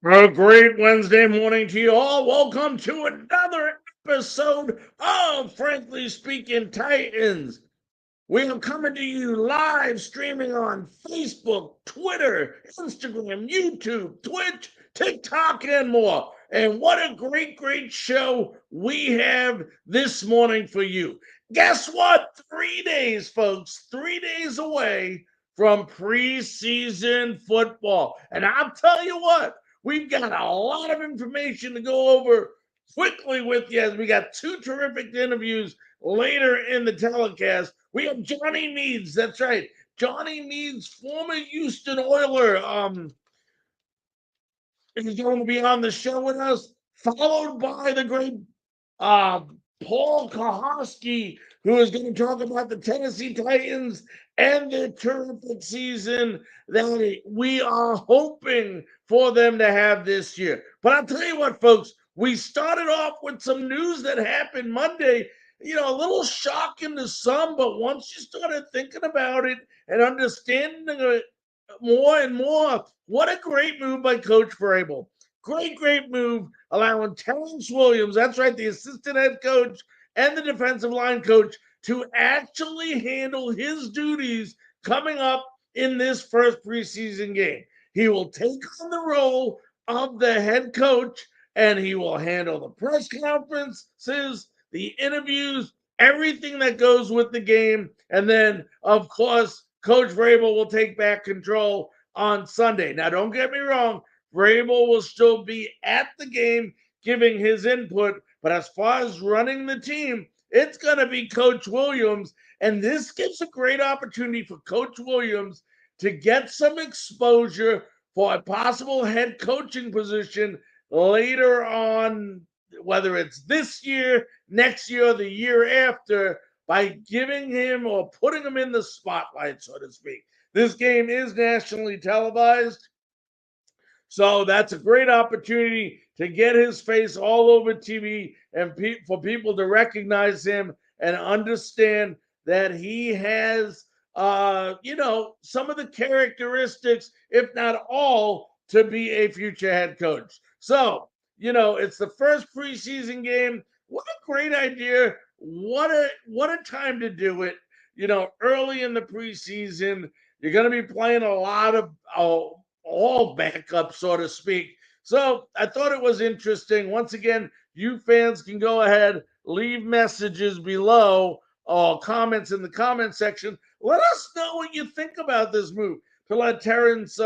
A great Wednesday morning to you all. Welcome to another episode of Frankly Speaking Titans. We are coming to you live streaming on Facebook, Twitter, Instagram, YouTube, Twitch, TikTok, and more. And what a great show we have this morning for you. Guess what? 3 days, folks, 3 days away from preseason football. And I'll tell you what, we've got a lot of information to go over quickly with you as we got two terrific interviews later in the telecast. We have Johnny Meads. That's right. Johnny Meads, former Houston Oiler, is going to be on the show with us, followed by the great uh, Paul Kuharsky, who is going to talk about the Tennessee Titans and the terrific season that we are hoping for them to have this year. But I'll tell you what, folks, we started off with some news that happened Monday. A little shocking to some, but once you started thinking about it and understanding it more and more, what a great move by Coach Vrabel. Great move allowing Terrence Williams, that's right, the assistant head coach and the defensive line coach, to actually handle his duties coming up in this first preseason game. He will take on the role of the head coach and he will handle the press conferences, the interviews, everything that goes with the game. And then, of course, Coach Vrabel will take back control on Sunday. Now, don't get me wrong, Vrabel will still be at the game giving his input, but as far as running the team, it's going to be Coach Williams. And this gives a great opportunity for Coach Williams to get some exposure for a possible head coaching position later on, whether it's this year, next year, or the year after, by giving him or putting him in the spotlight, so to speak. This game is nationally televised. So that's a great opportunity to get his face all over TV and for people to recognize him and understand that he has, some of the characteristics, if not all, to be a future head coach. So, it's the first preseason game. What a great idea. What a time to do it. Early in the preseason, you're going to be playing a lot of all backup, so to speak. So I thought it was interesting. Once again, you fans can go ahead, leave messages below or comments in the comment section. Let us know what you think about this move to let Terrence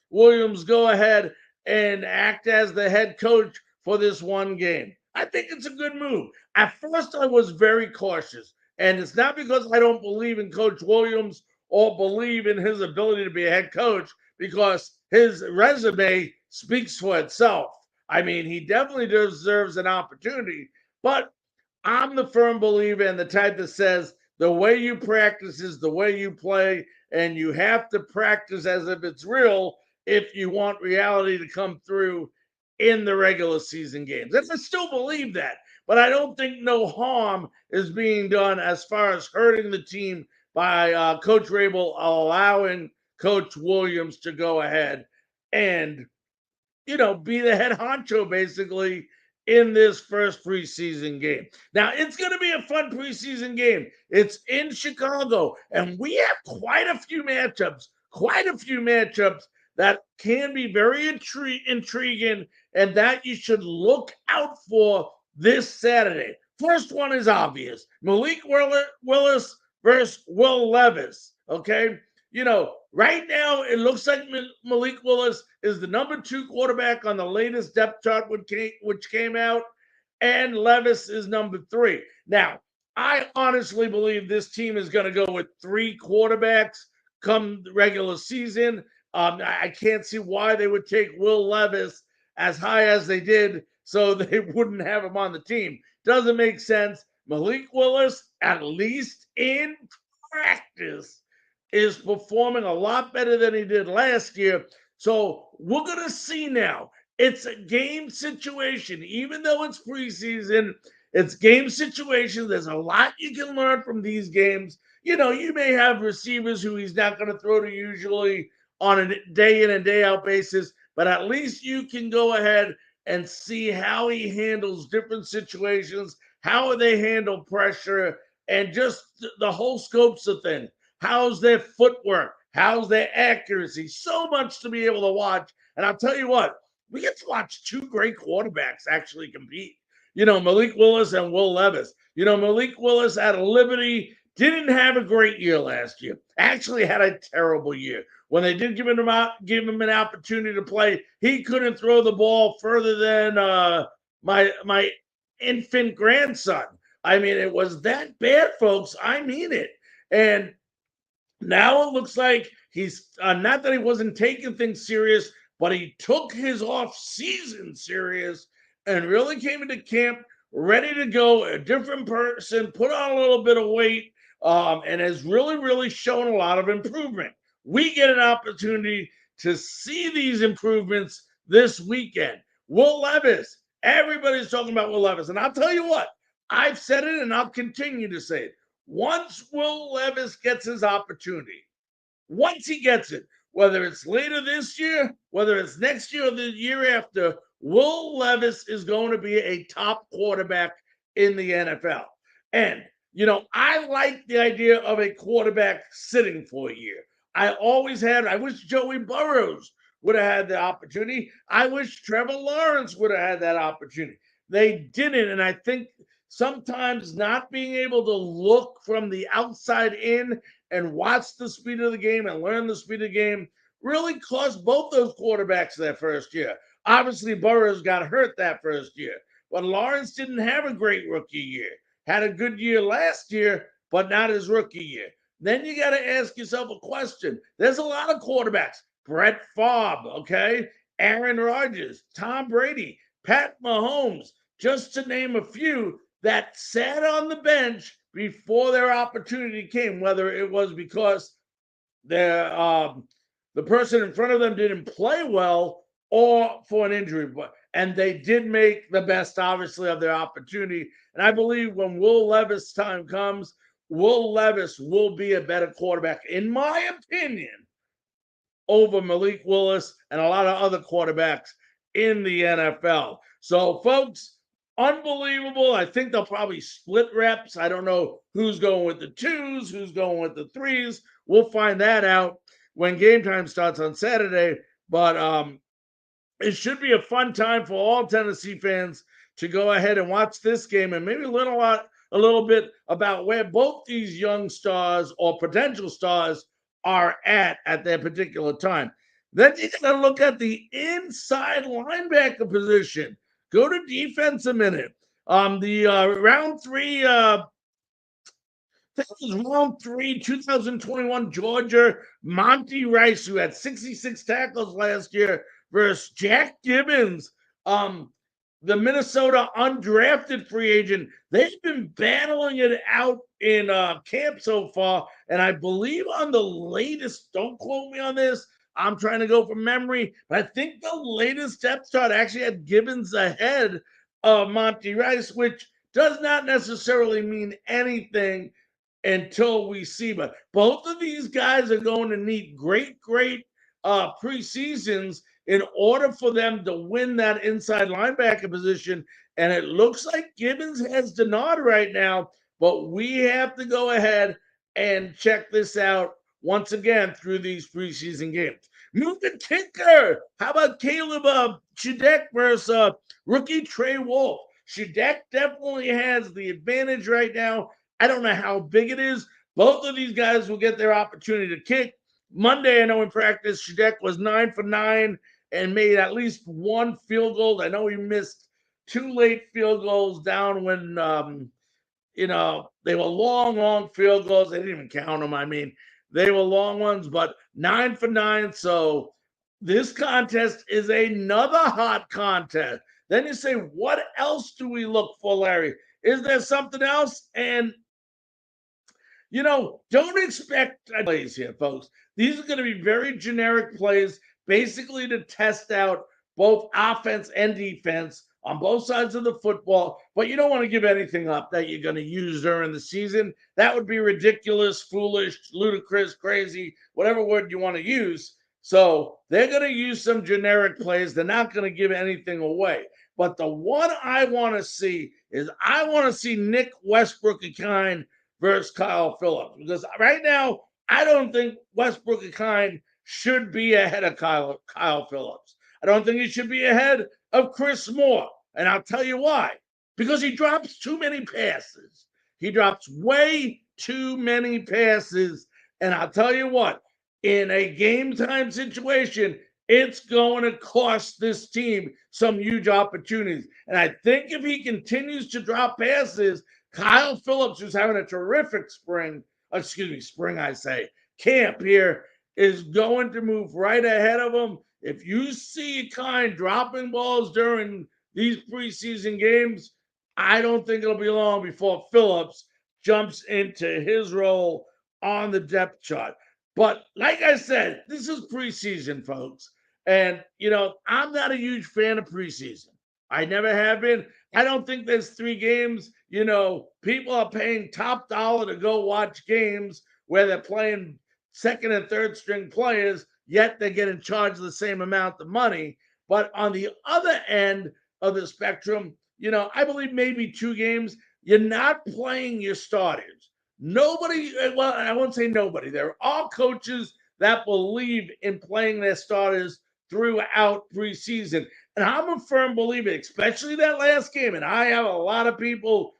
Williams go ahead and act as the head coach for this one game. I think it's a good move. At first, I was very cautious, and it's not because I don't believe in Coach Williams or believe in his ability to be a head coach, because his resume speaks for itself. I mean, he definitely deserves an opportunity, but I'm the firm believer and the type that says the way you practice is the way you play, and you have to practice as if it's real if you want reality to come through in the regular season games. And I still believe that, but I don't think no harm is being done as far as hurting the team by Coach Rabel allowing Coach Williams to go ahead and, be the head honcho basically in this first preseason game. Now, it's going to be a fun preseason game. It's in Chicago, and we have quite a few matchups that can be very intriguing and that you should look out for this Saturday. First one is obvious. Malik Willis versus Will Levis. Okay. Right now it looks like Malik Willis is the number 2 quarterback on the latest depth chart, which came out, and Levis is number 3. Now, I honestly believe this team is going to go with 3 quarterbacks come the regular season. I can't see why they would take Will Levis as high as they did so they wouldn't have him on the team. Doesn't make sense. Malik Willis, at least in practice, is performing a lot better than he did last year. So we're going to see now. It's a game situation. Even though it's preseason, it's game situation. There's a lot you can learn from these games. You may have receivers who he's not going to throw to usually on a day in and day out basis, but at least you can go ahead and see how he handles different situations, how they handle pressure, and just the whole scopes of things. How's their footwork? How's their accuracy? So much to be able to watch. And I'll tell you what, we get to watch two great quarterbacks actually compete. Malik Willis and Will Levis. Malik Willis out of Liberty didn't have a great year last year. Actually had a terrible year. When they did give him an opportunity to play, he couldn't throw the ball further than my infant grandson. I mean, it was that bad, folks. I mean it. And now it looks like he's not that he wasn't taking things serious, but he took his off season serious and really came into camp ready to go, a different person, put on a little bit of weight, and has really, really shown a lot of improvement. We get an opportunity to see these improvements this weekend. Will Levis, everybody's talking about Will Levis. And I'll tell you what, I've said it and I'll continue to say it. Once Will Levis gets his opportunity, once he gets it, whether it's later this year, whether it's next year or the year after, Will Levis is going to be a top quarterback in the NFL. And, I like the idea of a quarterback sitting for a year. I wish Joey Burrows would have had the opportunity. I wish Trevor Lawrence would have had that opportunity. They didn't. And I think sometimes not being able to look from the outside in and watch the speed of the game and learn the speed of the game really cost both those quarterbacks their first year. Obviously, Burrows got hurt that first year, but Lawrence didn't have a great rookie year. Had a good year last year, but not his rookie year. Then you got to ask yourself a question. There's a lot of quarterbacks. Brett Favre, okay? Aaron Rodgers, Tom Brady, Pat Mahomes, just to name a few that sat on the bench before their opportunity came, whether it was because the person in front of them didn't play well or for an injury. And they did make the best, obviously, of their opportunity. And I believe when Will Levis' time comes, Will Levis will be a better quarterback, in my opinion, over Malik Willis and a lot of other quarterbacks in the NFL. So, folks, unbelievable. I think they'll probably split reps. I don't know who's going with the twos, who's going with the threes. We'll find that out when game time starts on Saturday. But it should be a fun time for all Tennessee fans to go ahead and watch this game and maybe learn a little bit about where both these young stars or potential stars are at their particular time. Then you got to look at the inside linebacker position. Go to defense a minute. The round three, I think it was round 3, 2021, Georgia, Monty Rice, who had 66 tackles last year, versus Jack Gibbons, the Minnesota undrafted free agent. They've been battling it out in camp so far, and I believe on the latest, don't quote me on this, I'm trying to go from memory, but I think the latest depth chart actually had Gibbons ahead of Monty Rice, which does not necessarily mean anything until we see. But both of these guys are going to need great preseasons in order for them to win that inside linebacker position. And it looks like Gibbons has the nod right now, but we have to go ahead and check this out once again through these preseason games. Moving kicker. How about Caleb Shadek versus rookie Trey Wolf? Shadek definitely has the advantage right now. I don't know how big it is. Both of these guys will get their opportunity to kick. Monday, I know in practice, Shadek was 9 for 9 and made at least one field goal. I know he missed 2 late field goals down when, they were long field goals. They didn't even count them. I mean, they were long ones, but 9 for 9. So this contest is another hot contest. Then you say, what else do we look for, Larry? Is there something else? And, don't expect plays here, folks. These are going to be very generic plays, basically to test out both offense and defense on both sides of the football. But you don't want to give anything up that you're going to use during the season. That would be ridiculous, foolish, ludicrous, crazy, whatever word you want to use. So they're going to use some generic plays. They're not going to give anything away. But the one I want to see is I want to see Nick Westbrook-Akine versus Kyle Phillips. Because right now, I don't think Westbrook-Akine should be ahead of Kyle Phillips. I don't think he should be ahead of Chris Moore. And I'll tell you why. Because he drops too many passes. He drops way too many passes. And I'll tell you what, in a game time situation, it's going to cost this team some huge opportunities. And I think if he continues to drop passes, Kyle Phillips, who's having a terrific camp here, is going to move right ahead of him. If you see Akine dropping balls during these preseason games, I don't think it'll be long before Phillips jumps into his role on the depth chart. But like I said, this is preseason, folks. And, I'm not a huge fan of preseason. I never have been. I don't think there's 3 games. People are paying top dollar to go watch games where they're playing second and third string players, yet they get in charge of the same amount of money. But on the other end of the spectrum, I believe maybe 2 games, you're not playing your starters. Nobody, well, I won't say nobody. There are coaches that believe in playing their starters throughout preseason. And I'm a firm believer, especially that last game. And I have a lot of people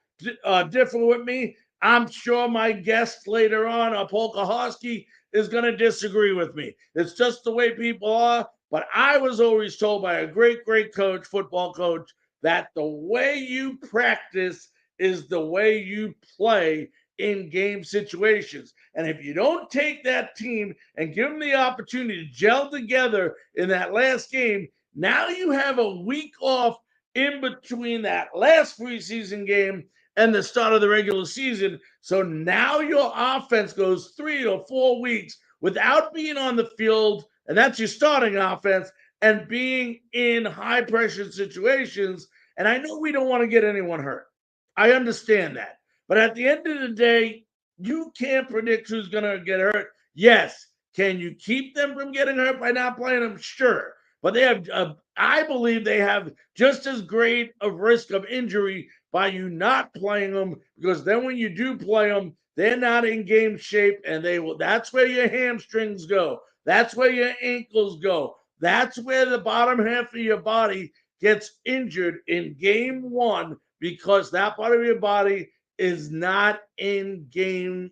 differ with me. I'm sure my guest later on, Paul Kuharsky, is going to disagree with me. It's just the way people are. But I was always told by a great, great coach, football coach, that the way you practice is the way you play in game situations. And if you don't take that team and give them the opportunity to gel together in that last game, now you have a week off in between that last preseason game and the start of the regular season. So now your offense goes 3 or 4 weeks without being on the field, and that's your starting offense, and being in high pressure situations. And I know we don't want to get anyone hurt. I understand that. But at the end of the day, you can't predict who's going to get hurt. Yes. Can you keep them from getting hurt by not playing them? Sure. But they have, I believe they have just as great a risk of injury by you not playing them, because then when you do play them, they're not in game shape, and that's where your hamstrings go. That's where your ankles go. That's where the bottom half of your body gets injured in game 1, because that part of your body is not in game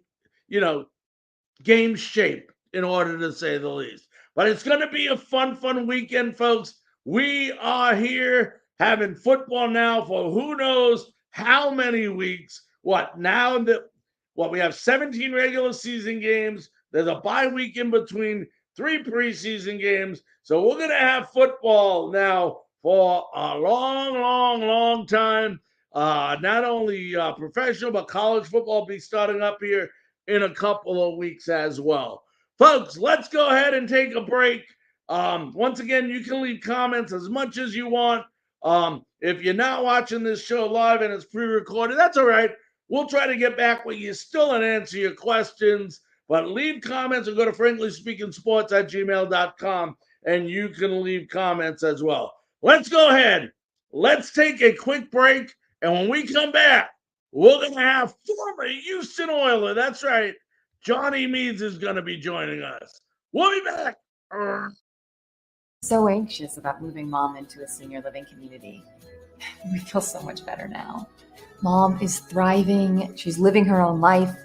shape, in order to say the least. But it's going to be a fun weekend, folks. We are here having football now for who knows how many weeks. We have 17 regular season games. There's a bye week in between 3 preseason games. So we're going to have football now for a long time. Not only professional, but college football will be starting up here in a couple of weeks as well. Folks, let's go ahead and take a break. Once again, you can leave comments as much as you want. If you're not watching this show live and it's pre-recorded, that's all right. We'll try to get back with you still and answer your questions. But leave comments or go to franklyspeakingsports@gmail.com, and you can leave comments as well. Let's go ahead. Let's take a quick break. And when we come back, we're going to have former Houston Oiler. That's right. Johnny Meads is going to be joining us. We'll be back. So anxious about moving Mom into a senior living community. We feel so much better now. Mom is thriving. She's living her own life.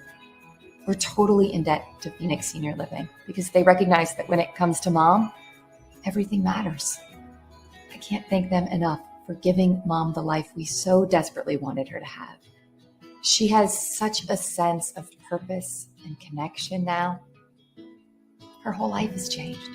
We're totally in debt to Phoenix Senior Living because they recognize that when it comes to Mom, everything matters. I can't thank them enough for giving Mom the life we so desperately wanted her to have. She has such a sense of purpose and connection now. Her whole life has changed.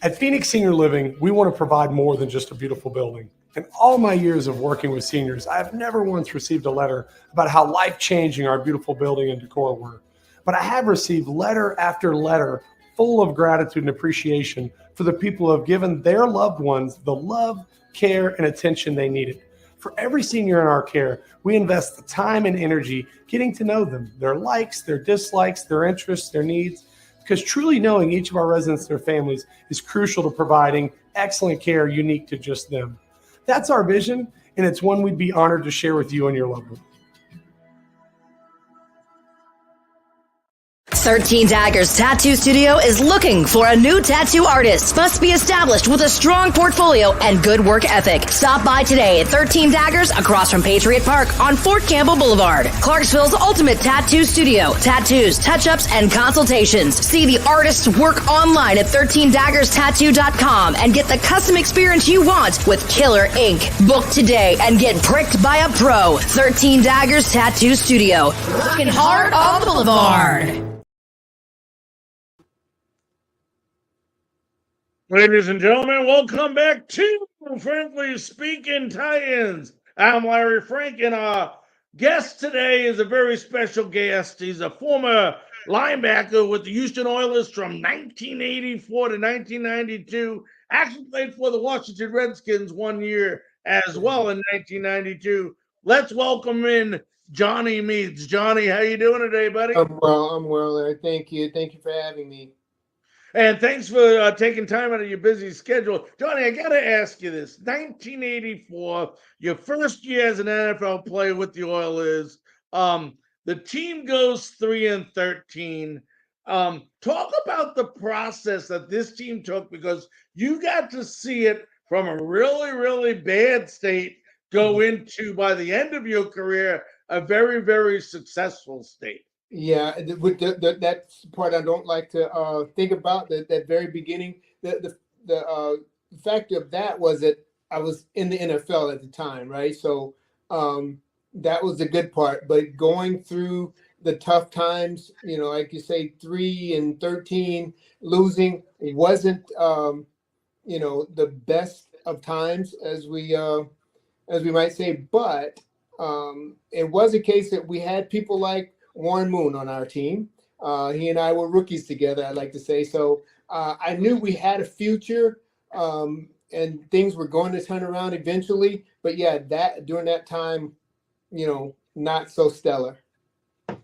At Phoenix Senior Living, we want to provide more than just a beautiful building. In all my years of working with seniors, I have never once received a letter about how life-changing our beautiful building and decor were. But I have received letter after letter full of gratitude and appreciation for the people who have given their loved ones the love, care, and attention they needed. For every senior in our care, we invest the time and energy getting to know them, their likes, their dislikes, their interests, their needs, because truly knowing each of our residents and their families is crucial to providing excellent care unique to just them. That's our vision, and it's one we'd be honored to share with you and your loved one. 13 Daggers Tattoo Studio is looking for a new tattoo artist. Must be established with a strong portfolio and good work ethic. Stop by today at 13 Daggers across from Patriot Park on Fort Campbell Boulevard. Clarksville's ultimate tattoo studio. Tattoos, touch-ups, and consultations. See the artist's work online at 13daggerstattoo.com and get the custom experience you want with killer ink. Book today and get pricked by a pro. 13 Daggers Tattoo Studio. Working hard on the Boulevard. Ladies and gentlemen, welcome back to Frankly Speaking Titans. I'm Larry Frank, and our guest today is a very special guest. He's a former linebacker with the Houston Oilers from 1984 to 1992. Actually played for the Washington Redskins 1 year as well in 1992. Let's welcome in Johnny Meads. Johnny, how you doing today, buddy? I'm well, Larry. Thank you. Thank you for having me. And thanks for taking time out of your busy schedule. Johnny, I got to ask you this. 1984, your first year as an NFL player with the Oilers. The team goes 3-13. Talk about the process that this team took, because you got to see it from a really, really bad state go into, by the end of your career, a very, very successful state. Yeah, with that part I don't like to think about, that very beginning. The fact of that was that I was in the NFL at the time, right? So that was the good part. But going through the tough times, like you say, 3-13, losing, it wasn't the best of times, as we might say. But it was a case that we had people like Warren Moon on our team. He and I were rookies together, I like to say. So I knew we had a future, and things were going to turn around eventually. But yeah, during that time, not so stellar. You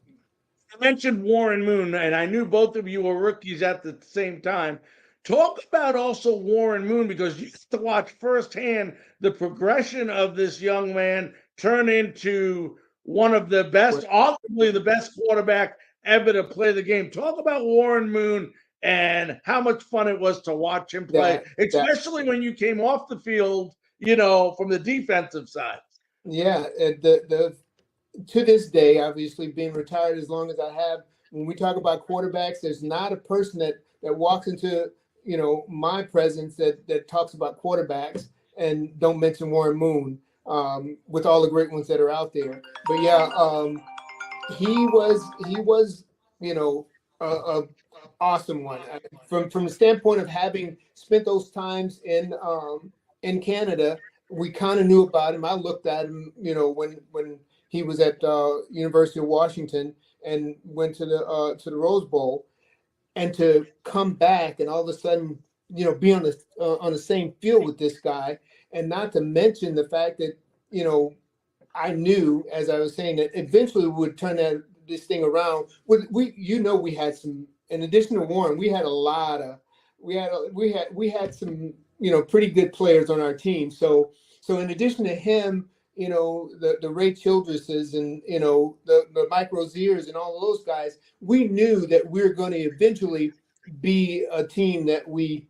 mentioned Warren Moon, and I knew both of you were rookies at the same time. Talk about also Warren Moon, because you get to watch firsthand the progression of this young man turn into one of the best, arguably the best quarterback ever to play the game. Talk about Warren Moon and how much fun it was to watch him play, especially when you came off the field, from the defensive side. Yeah, to this day, obviously being retired as long as I have, when we talk about quarterbacks, there's not a person that walks into my presence that talks about quarterbacks and don't mention Warren Moon. With all the great ones that are out there. But yeah, he was a awesome one from the standpoint of having spent those times in Canada. We kind of knew about him. I looked at him, when he was at University of Washington and went to the Rose Bowl, and to come back and all of a sudden be on the same field with this guy. And not to mention the fact that, I knew, as I was saying, that eventually we would turn this thing around. We had some, in addition to Warren, we had some, pretty good players on our team. So in addition to him, the Ray Childresses and, the Mike Roziers and all of those guys, we knew that we were going to eventually be a team that we,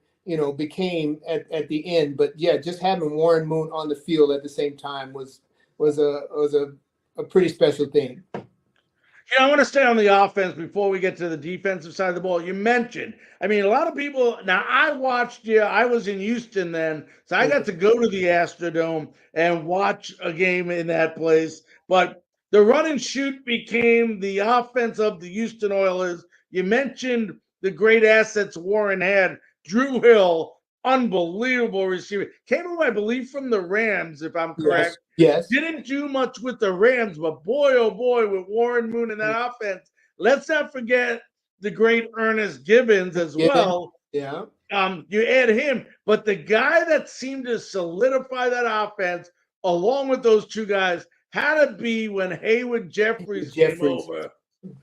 became at the end. But yeah, just having Warren Moon on the field at the same time was a pretty special thing. I want to stay on the offense before we get to the defensive side of the ball. You mentioned, a lot of people, now I watched you, I was in Houston then, so I got to go to the Astrodome and watch a game in that place. But the run and shoot became the offense of the Houston Oilers. You mentioned the great assets Warren had. Drew Hill, unbelievable receiver. Came over, I believe, from the Rams, if I'm correct. Yes. Didn't do much with the Rams, but boy, oh boy, with Warren Moon in that offense. Let's not forget the great Ernest Gibbons as well. Yeah. You add him, but the guy that seemed to solidify that offense along with those two guys, had to be when Haywood Jeffries came over.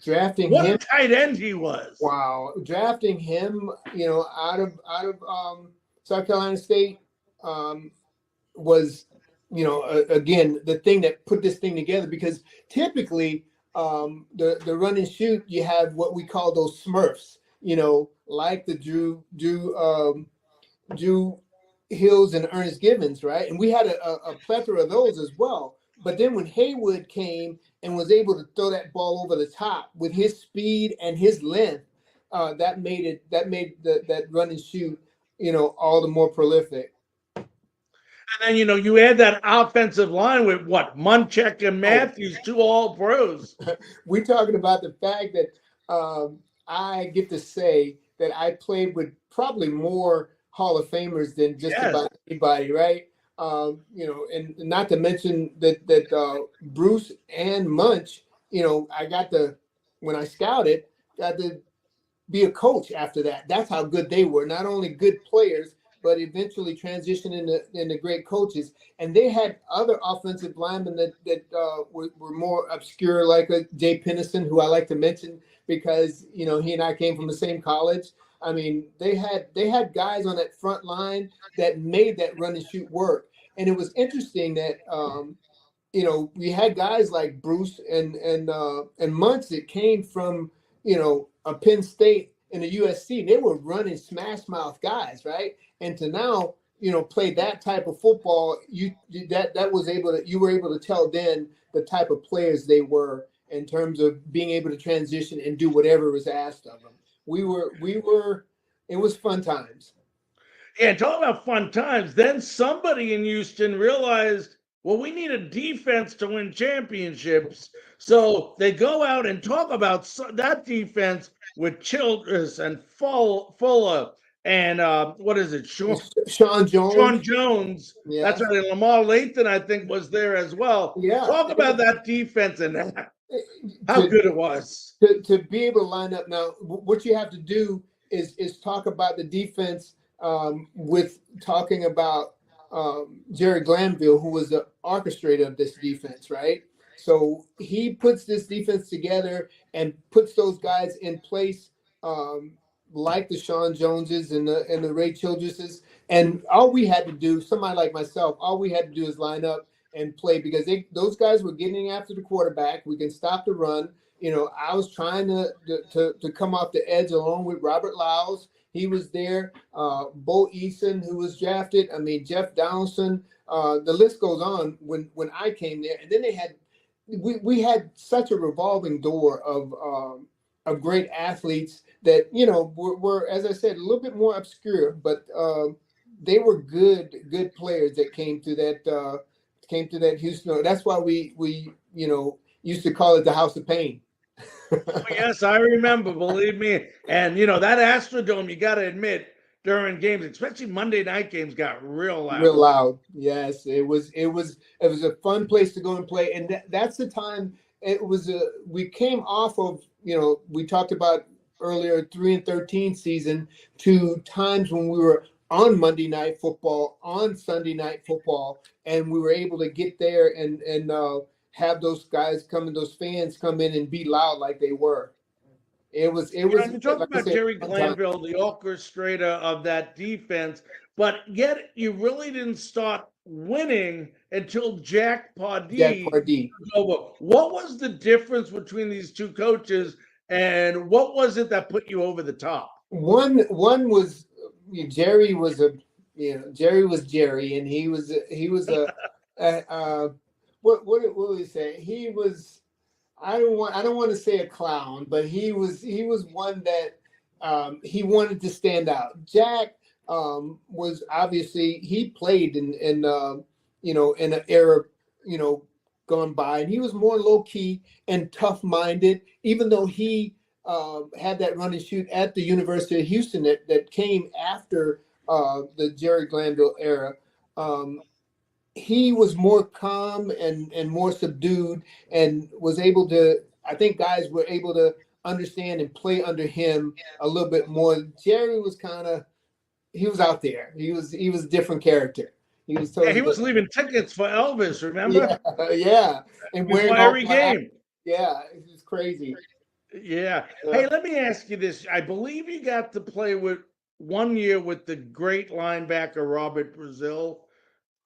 Drafting what him, a tight end he was. wow, drafting him, out of South Carolina State was, again, the thing that put this thing together, because typically the run and shoot, you have what we call those Smurfs, like the Drew Hills and Ernest Givens, right? And we had a plethora of those as well. But then when Haywood came and was able to throw that ball over the top with his speed and his length, that made that run and shoot, all the more prolific. And then, you add that offensive line with what? Munchak and Matthews, two all pros. We're talking about the fact that I get to say that I played with probably more Hall of Famers than just about anybody, right? And not to mention that Bruce and Munch, I got to, when I scouted, got to be a coach after that. That's how good they were. Not only good players, but eventually transitioned into great coaches. And they had other offensive linemen that were more obscure, like Jay Pennison, who I like to mention because, he and I came from the same college. I mean, they had guys on that front line that made that run and shoot work. And it was interesting that, we had guys like Bruce and Muntz that came from, a Penn State and a USC. They were running smash mouth guys, right? And to now, play that type of football, you were able to tell then the type of players they were in terms of being able to transition and do whatever was asked of them. It was fun times. Yeah, talk about fun times. Then somebody in Houston realized, well, we need a defense to win championships. So they go out and talk about that defense with Childress and Fuller and what is it? Sean Jones. Sean Jones. Yeah. That's right. And Lamar Lathan, I think, was there as well. Yeah. Talk about that defense and how good it was. To be able to line up. Now, what you have to do is talk about the defense with talking about Jerry Glanville, who was the orchestrator of this defense, right? So he puts this defense together and puts those guys in place, like the Sean Joneses and the Ray Childresses. And all we had to do, somebody like myself, all we had to do is line up and play, because those guys were getting after the quarterback. We can stop the run. I was trying to come off the edge along with Robert Lyles. He was there. Bo Eason, who was drafted. I mean, Jeff Downson. The list goes on when I came there. And then we had such a revolving door of great athletes that, were, as I said, a little bit more obscure, but they were good players that came to that Houston. That's why we used to call it the House of Pain. Oh, yes, I remember, believe me. And, that Astrodome, you got to admit, during games, especially Monday night games, got real loud. Real loud. Yes, it was a fun place to go and play. And that's the time we came off of, we talked about earlier 3-13 season to times when we were on Monday Night Football, on Sunday Night Football, and we were able to get there and have those guys come in, those fans come in and be loud like they were. It was. You talk about Jerry Glanville, the orchestrator of that defense, but yet you really didn't start winning until Jack Pardee. Over. What was the difference between these two coaches, and what was it that put you over the top? One was Jerry was Jerry, and he was a what would he say? He was. I don't want to say a clown, but he was one that he wanted to stand out. Jack was obviously, he played in an era gone by, and he was more low key and tough minded. Even though he had that run and shoot at the University of Houston that came after the Jerry Glanville era. He was more calm and more subdued, and was able to, I think guys were able to understand and play under him a little bit more. Jerry was he was out there. He was a different character. He was Yeah, totally he was leaving tickets for Elvis, remember? yeah, and wearing Before all every black. game. Yeah, it's just crazy. Yeah. Yeah. Hey, let me ask you this. I believe you got to play with 1 year with the great linebacker Robert Brazil.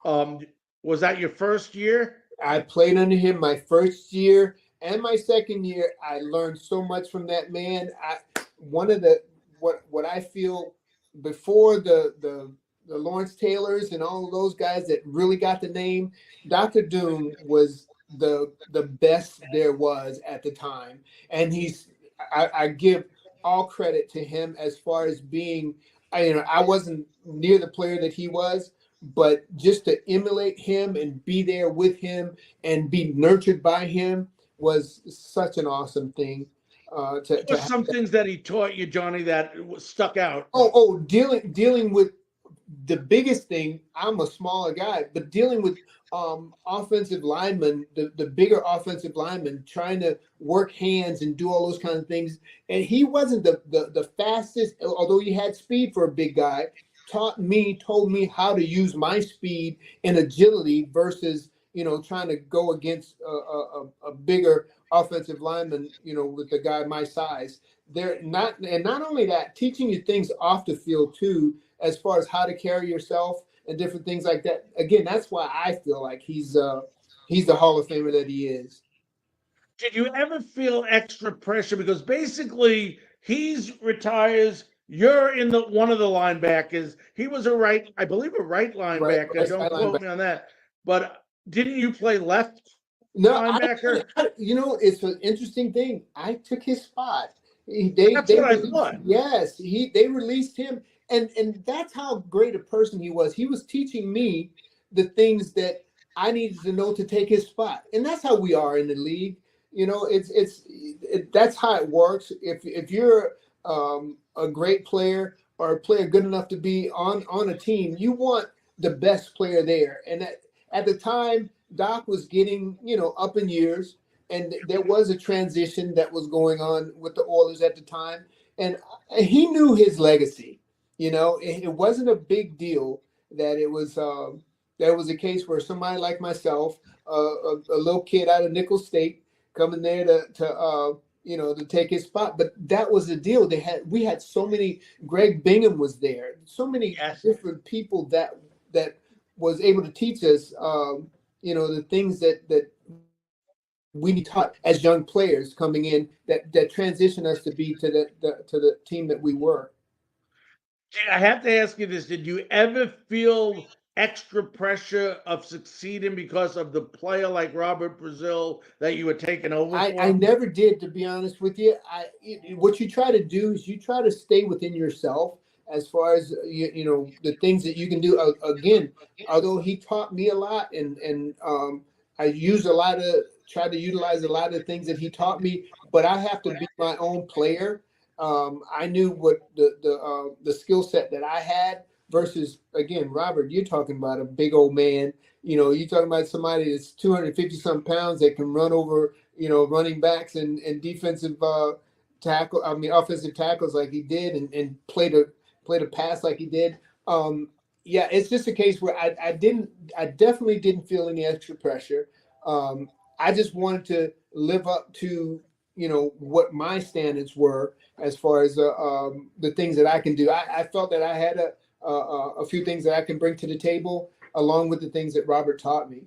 Um, was that your first year? I played under him my first year and my second year. I learned so much from that man. One of the what I feel before the Lawrence Taylors and all of those guys that really got the name, Dr. Doom was the best there was at the time, and I give all credit to him as far as being. I wasn't near the player that he was, but just to emulate him and be there with him and be nurtured by him was such an awesome thing. What To were have some that. things that he taught you, Johnny, that stuck out? Dealing with the biggest thing. I'm a smaller guy, but dealing with offensive linemen, the bigger offensive linemen, trying to work hands and do all those kind of things. And he wasn't the fastest, although he had speed for a big guy. Told me how to use my speed and agility versus trying to go against a bigger offensive lineman, with a guy my size. Not only that, teaching you things off the field too, as far as how to carry yourself and different things like that. Again, that's why I feel like he's the Hall of Famer that he is. Did you ever feel extra pressure? Because basically he's retires. You're in the one of the linebackers. He was I believe a right Right, linebacker. right Don't sideline. quote me on that. But didn't you play left No, linebacker? it's an interesting thing. I took his spot. They That's what I released, thought. yes, they released him, and that's how great a person he was. He was teaching me the things that I needed to know to take his spot, and that's how we are in the league. That's how it works. If you're a great player or a player good enough to be on a team, you want the best player there. And at the time, Doc was getting up in years, and there was a transition that was going on with the Oilers at the time, and he knew his legacy. It wasn't a big deal that it was. There was a case where somebody like myself, a little kid out of Nickel State, coming there to take his spot. But that was the deal. We had so many. Greg Bingham was there. So many Yes. different people that was able to teach us. The things that we need taught as young players coming in that transition us to be to the team that we were. I have to ask you this. Did you ever feel extra pressure of succeeding because of the player like Robert Brazil that you were taking over I for? never did, to be honest with you. What you try to do is you try to stay within yourself as far as the things that you can do. Again, although he taught me a lot, and I tried to utilize a lot of the things that he taught me, but I have to be my own player. I knew what the skill set that I had versus, again, Robert, you're talking about a big old man. You're talking about somebody that's 250 some pounds that can run over, running backs and defensive offensive tackles like he did, and played a pass like he did. Yeah, it's just a case where I definitely didn't feel any extra pressure. I just wanted to live up to what my standards were as far as the things that I can do. I felt that I had a few things that I can bring to the table, along with the things that Robert taught me.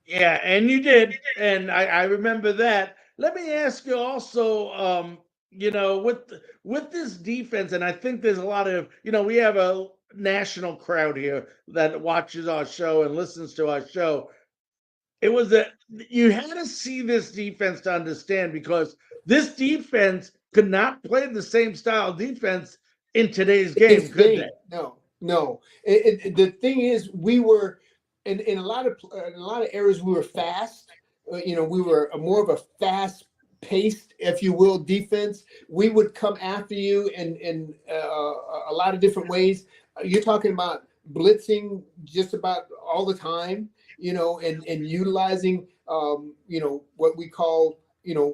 Yeah, and you did, and I remember that. Let me ask you also, with this defense, and I think there's a lot of, we have a national crowd here that watches our show and listens to our show. You had to see this defense to understand, because this defense could not play the same style of defense in today's game, could they? No. The thing is, we were in a lot of areas we were fast. We were more of a fast paced, if you will, defense. We would come after you in a lot of different ways. You're talking about blitzing just about all the time, and utilizing what we call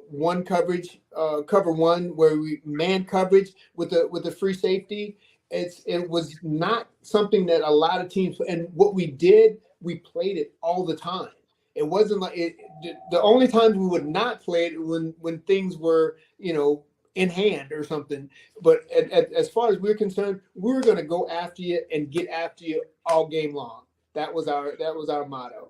one coverage, cover one, where we man coverage with the free safety. it was not something that a lot of teams, and what we did, we played it all the time. It wasn't like it. The only times we would not play it when things were, in hand or something. But as far as we're concerned, we were going to go after you and get after you all game long. That was our motto.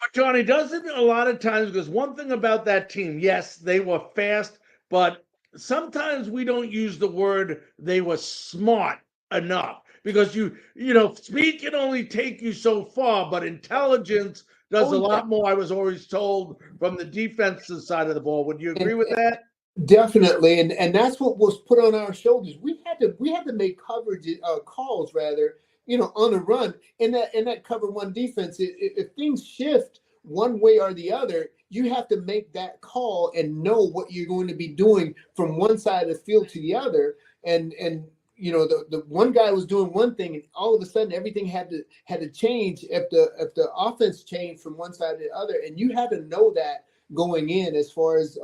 But Johnny, doesn't a lot of times, because one thing about that team, yes, they were fast, but sometimes we don't use the word they were smart enough, because speed can only take you so far, but intelligence does a lot more. I was always told from the defensive side of the ball. Would you agree with that? Definitely, and that's what was put on our shoulders. We had to make coverage calls rather, on the run in that cover one defense. If things shift one way or the other, you have to make that call and know what you're going to be doing from one side of the field to the other. And the one guy was doing one thing, and all of a sudden everything had to change if the offense changed from one side to the other. And you had to know that going in, as far as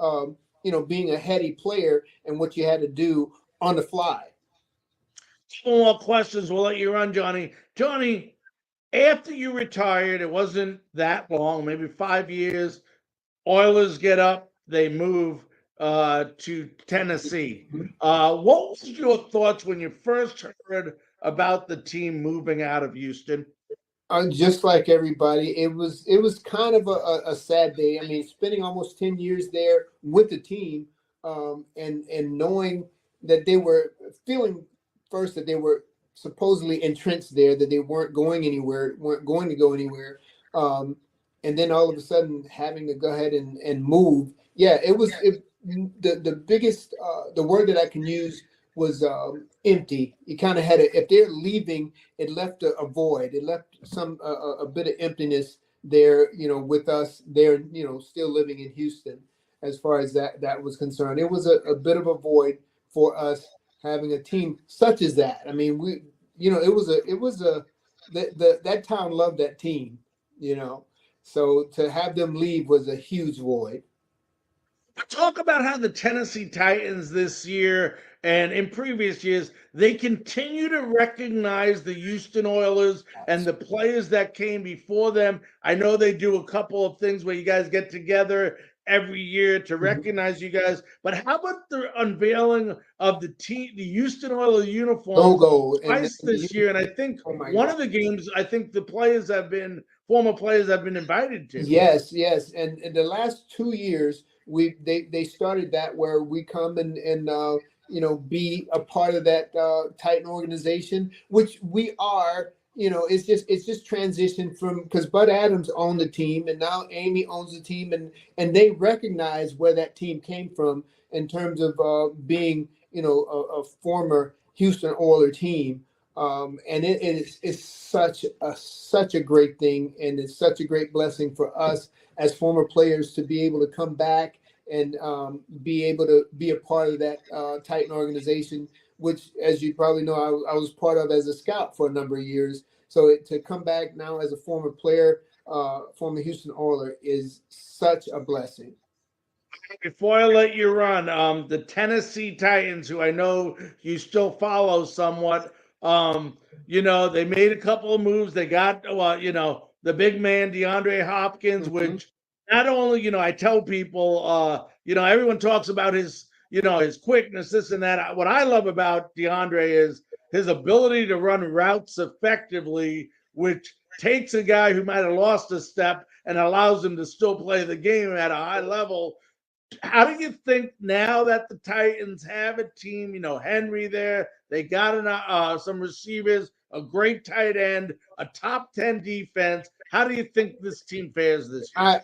being a heady player and what you had to do on the fly. Couple more questions. We'll let you run, Johnny. Johnny, after you retired, it wasn't that long, maybe 5 years. Oilers get up, they move to Tennessee. What was your thoughts when you first heard about the team moving out of Houston? Just like everybody, it was kind of a sad day. I mean, spending almost 10 years there with the team, and knowing that they were feeling first that they were supposedly entrenched there, that they weren't going anywhere, weren't going to go anywhere, and then all of a sudden having to go ahead and move. Yeah, the biggest the word that I can use was empty. You kind of had if they're leaving, it left a void. It left a bit of emptiness there, with us there, still living in Houston. As far as that was concerned, it was a bit of a void for us having a team such as that. I mean, that town loved that team, So to have them leave was a huge void. Talk about how the Tennessee Titans this year and in previous years, they continue to recognize the Houston Oilers and the players that came before them. I know they do a couple of things where you guys get together every year to recognize you guys, but how about the unveiling of the Houston Oilers uniform twice this year? And I think one of the games, I think the former players have been invited to. Yes. And in the last 2 years, they started that where we come and be a part of that Titan organization, which we are. It's just transitioned from, because Bud Adams owned the team and now Amy owns the team, and they recognize where that team came from in terms of being a former Houston Oilers team. And it's such a great thing, and it's such a great blessing for us as former players to be able to come back and be able to be a part of that Titan organization, which, as you probably know, I was part of as a scout for a number of years. So to come back now as a former player, former Houston Oilers, is such a blessing. Before I let you run, the Tennessee Titans, who I know you still follow somewhat, they made a couple of moves. They got, the big man, DeAndre Hopkins, which not only, I tell people, everyone talks about his quickness, this and that. What I love about DeAndre is his ability to run routes effectively, which takes a guy who might have lost a step and allows him to still play the game at a high level. How do you think now that the Titans have a team, Henry there, they got some receivers, a great tight end, a top 10 defense. How do you think this team fares this year?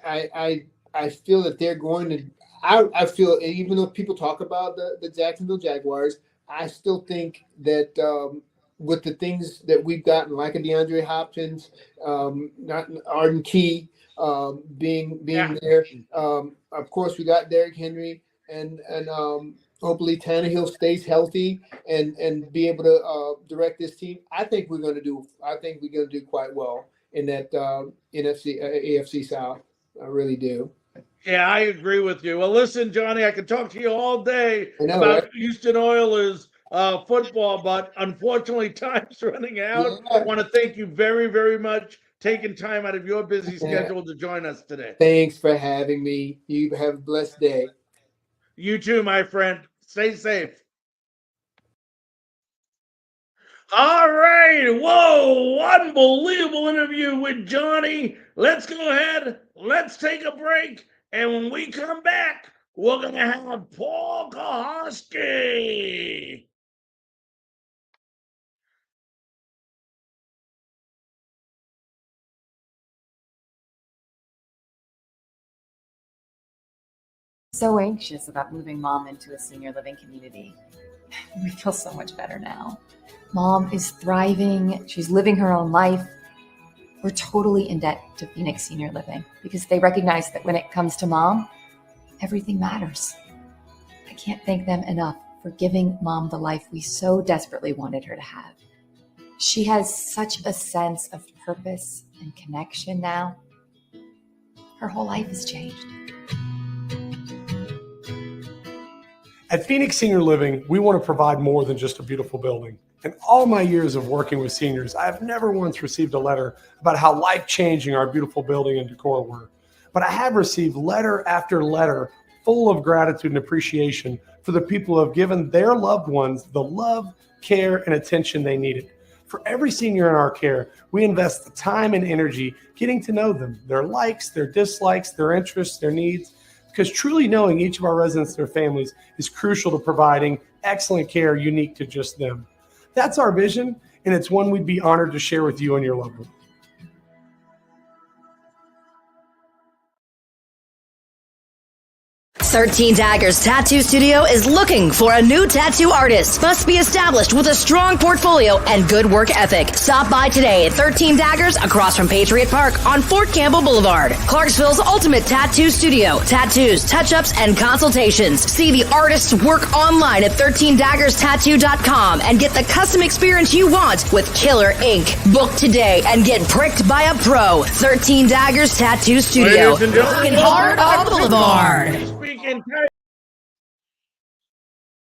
I feel that they're going to, I feel, even though people talk about the Jacksonville Jaguars, I still think that with the things that we've gotten, like a DeAndre Hopkins, not Arden Key, being there. Of course, we got Derrick Henry, and hopefully Tannehill stays healthy and be able to direct this team. I think we're going to do quite well in that AFC South. I really do. Yeah, I agree with you. Well, listen, Johnny, I could talk to you all day about Houston Oilers, football, but unfortunately, time's running out. Yeah. I want to thank you very, very much taking time out of your busy schedule to join us today. Thanks for having me. You have a blessed day. You too, my friend. Stay safe. All right. Whoa. Unbelievable interview with Johnny. Let's go ahead. Let's take a break. And when we come back, we're going to have Paul Kuharsky. So anxious about moving Mom into a senior living community. We feel so much better now. Mom is thriving. She's living her own life. We're totally in debt to Phoenix Senior Living because they recognize that when it comes to Mom, everything matters. I can't thank them enough for giving Mom the life we so desperately wanted her to have. She has such a sense of purpose and connection now. Her whole life has changed. At Phoenix Senior Living, we want to provide more than just a beautiful building. In all my years of working with seniors, I have never once received a letter about how life-changing our beautiful building and decor were. But I have received letter after letter full of gratitude and appreciation for the people who have given their loved ones the love, care, and attention they needed. For every senior in our care, we invest the time and energy getting to know them, their likes, their dislikes, their interests, their needs, because truly knowing each of our residents and their families is crucial to providing excellent care unique to just them. That's our vision, and it's one we'd be honored to share with you and your loved one. 13 Daggers Tattoo Studio is looking for a new tattoo artist. Must be established with a strong portfolio and good work ethic. Stop by today at 13 Daggers across from Patriot Park on Fort Campbell Boulevard. Clarksville's ultimate tattoo studio. Tattoos, touch-ups, and consultations. See the artist's work online at 13daggerstattoo.com and get the custom experience you want with killer ink. Book today and get pricked by a pro. 13 Daggers Tattoo Studio. Ladies and gentlemen, Working hard on Boulevard. Speaking,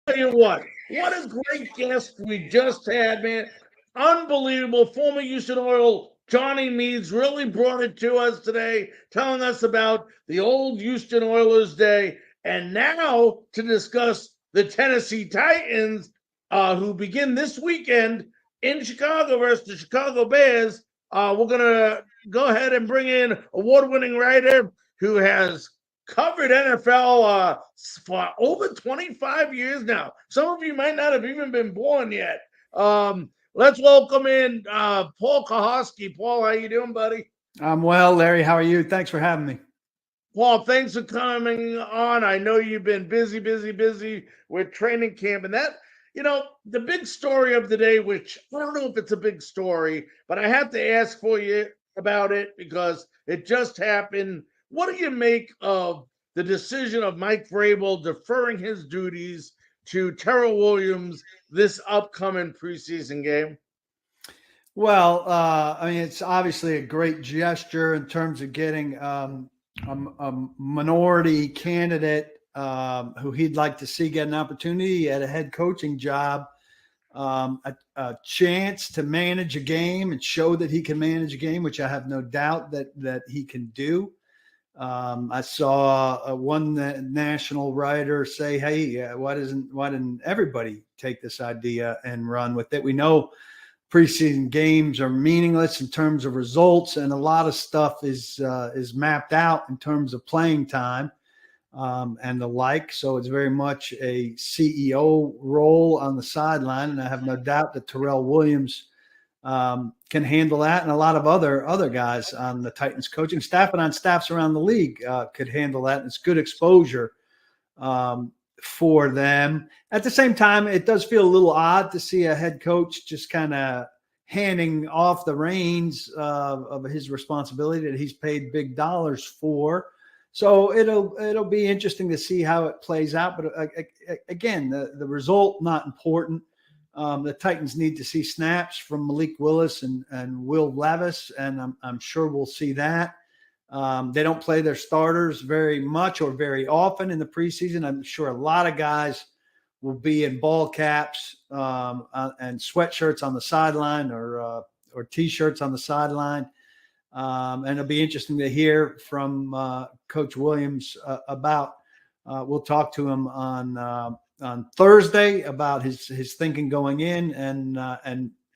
tell you what a great guest we just had, man. Unbelievable. Former Houston Oil Johnny Meads really brought it to us today, telling us about the old Houston Oilers day. And now to discuss the Tennessee Titans, who begin this weekend in Chicago versus the Chicago Bears. We're going to go ahead and bring in award-winning writer who has covered NFL for over 25 years now. Some of you might not have even been born yet. Let's welcome in Paul Kuharsky. Paul, how you doing, buddy? I'm well, Larry. How are you? Thanks for having me. Paul, thanks for coming on. I know you've been busy with training camp. And that, the big story of the day, which I don't know if it's a big story, but I have to ask for you about it because it just happened. What do you make of the decision of Mike Vrabel deferring his duties to Terrell Williams this upcoming preseason game? Well, it's obviously a great gesture in terms of getting a minority candidate who he'd like to see get an opportunity at a head coaching job, a chance to manage a game and show that he can manage a game, which I have no doubt that he can do. I saw one national writer say, "Hey, why didn't everybody take this idea and run with it?" We know preseason games are meaningless in terms of results, and a lot of stuff is mapped out in terms of playing time and the like. So it's very much a CEO role on the sideline, and I have no doubt that Terrell Williams can handle that, and a lot of other guys on the Titans coaching staff and on staffs around the league could handle that. And it's good exposure for them. At the same time, it does feel a little odd to see a head coach just kind of handing off the reins of his responsibility that he's paid big dollars for. So it'll be interesting to see how it plays out. But again, the result not important. The Titans need to see snaps from Malik Willis and Will Levis, and I'm sure we'll see that. They don't play their starters very much or very often in the preseason. I'm sure a lot of guys will be in ball caps and sweatshirts on the sideline or T-shirts on the sideline. And it'll be interesting to hear from Coach Williams about. We'll talk to him on Thursday about his thinking going in, and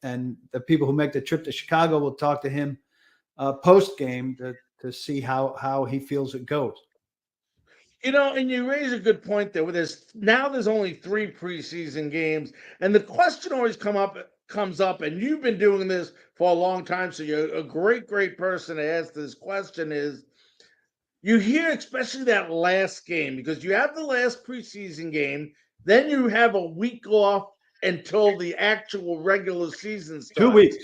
the people who make the trip to Chicago will talk to him post game to see how he feels it goes. And you raise a good point there. There's only 3 preseason games, and the question always comes up, and you've been doing this for a long time, so you're a great person to ask this question. Is you hear especially that last game, because you have the last preseason game, then you have a week off until the actual regular season starts. 2 weeks.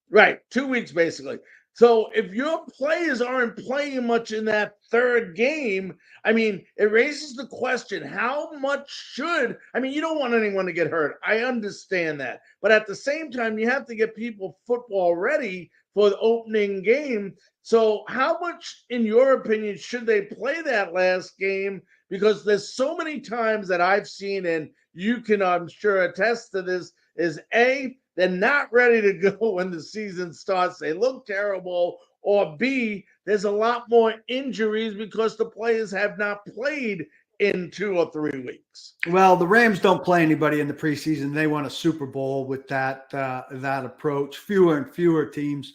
Right, 2 weeks basically. So if your players aren't playing much in that third game, I mean, it raises the question, how much you don't want anyone to get hurt. I understand that. But at the same time, you have to get people football ready for the opening game. So how much, in your opinion, should they play that last game? Because there's so many times that I've seen, and you can, I'm sure, attest to this, is they're not ready to go when the season starts. They look terrible. Or B, there's a lot more injuries because the players have not played in 2 or 3 weeks. Well, the Rams don't play anybody in the preseason. They won a Super Bowl with that approach. Fewer and fewer teams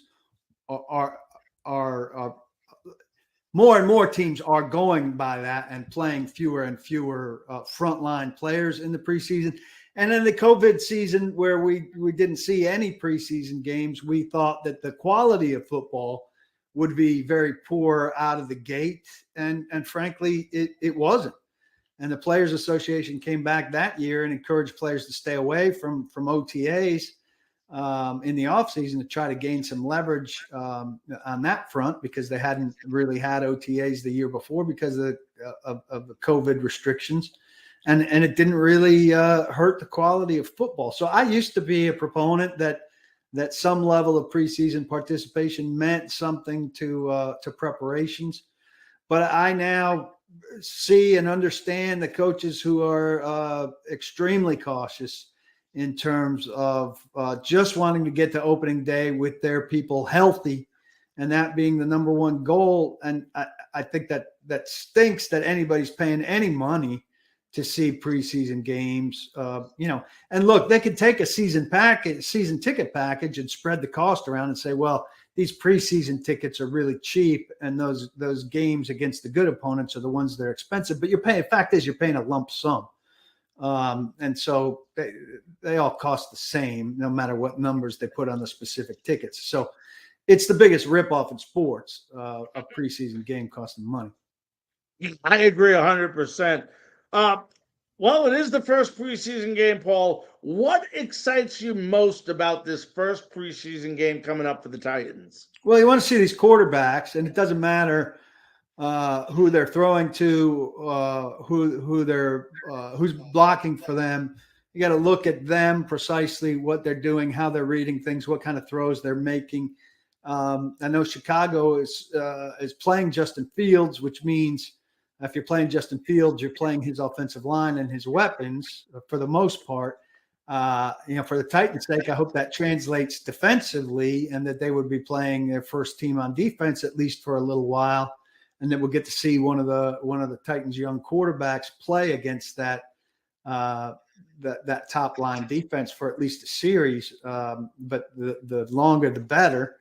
are more and more teams are going by that and playing fewer and fewer frontline players in the preseason. And in the COVID season, where we didn't see any preseason games, we thought that the quality of football would be very poor out of the gate. And frankly, it wasn't. And the Players Association came back that year and encouraged players to stay away from OTAs in the offseason to try to gain some leverage on that front, because they hadn't really had OTAs the year before because of the COVID restrictions. And it didn't really hurt the quality of football. So I used to be a proponent that some level of preseason participation meant something to preparations. But I now see and understand the coaches who are extremely cautious in terms of just wanting to get to opening day with their people healthy, and that being the number one goal. And I think that stinks that anybody's paying any money to see preseason games, and look, they could take a season ticket package and spread the cost around and say, well, these preseason tickets are really cheap, and those games against the good opponents are the ones that are expensive. But fact is, you're paying a lump sum, and so they all cost the same, no matter what numbers they put on the specific tickets. So it's the biggest ripoff in sports, a preseason game costing money. I agree 100%. Well, it is the first preseason game, Paul. What excites you most about this first preseason game coming up for the Titans? Well, you want to see these quarterbacks, and it doesn't matter who they're throwing to, who's blocking for them. You got to look at them precisely, what they're doing, how they're reading things, what kind of throws they're making. I know Chicago is playing Justin Fields, which means if you're playing Justin Fields, you're playing his offensive line and his weapons for the most part. For the Titans' sake, I hope that translates defensively, and that they would be playing their first team on defense at least for a little while, and that we'll get to see one of the Titans' young quarterbacks play against that top line defense for at least a series. But the longer, the better.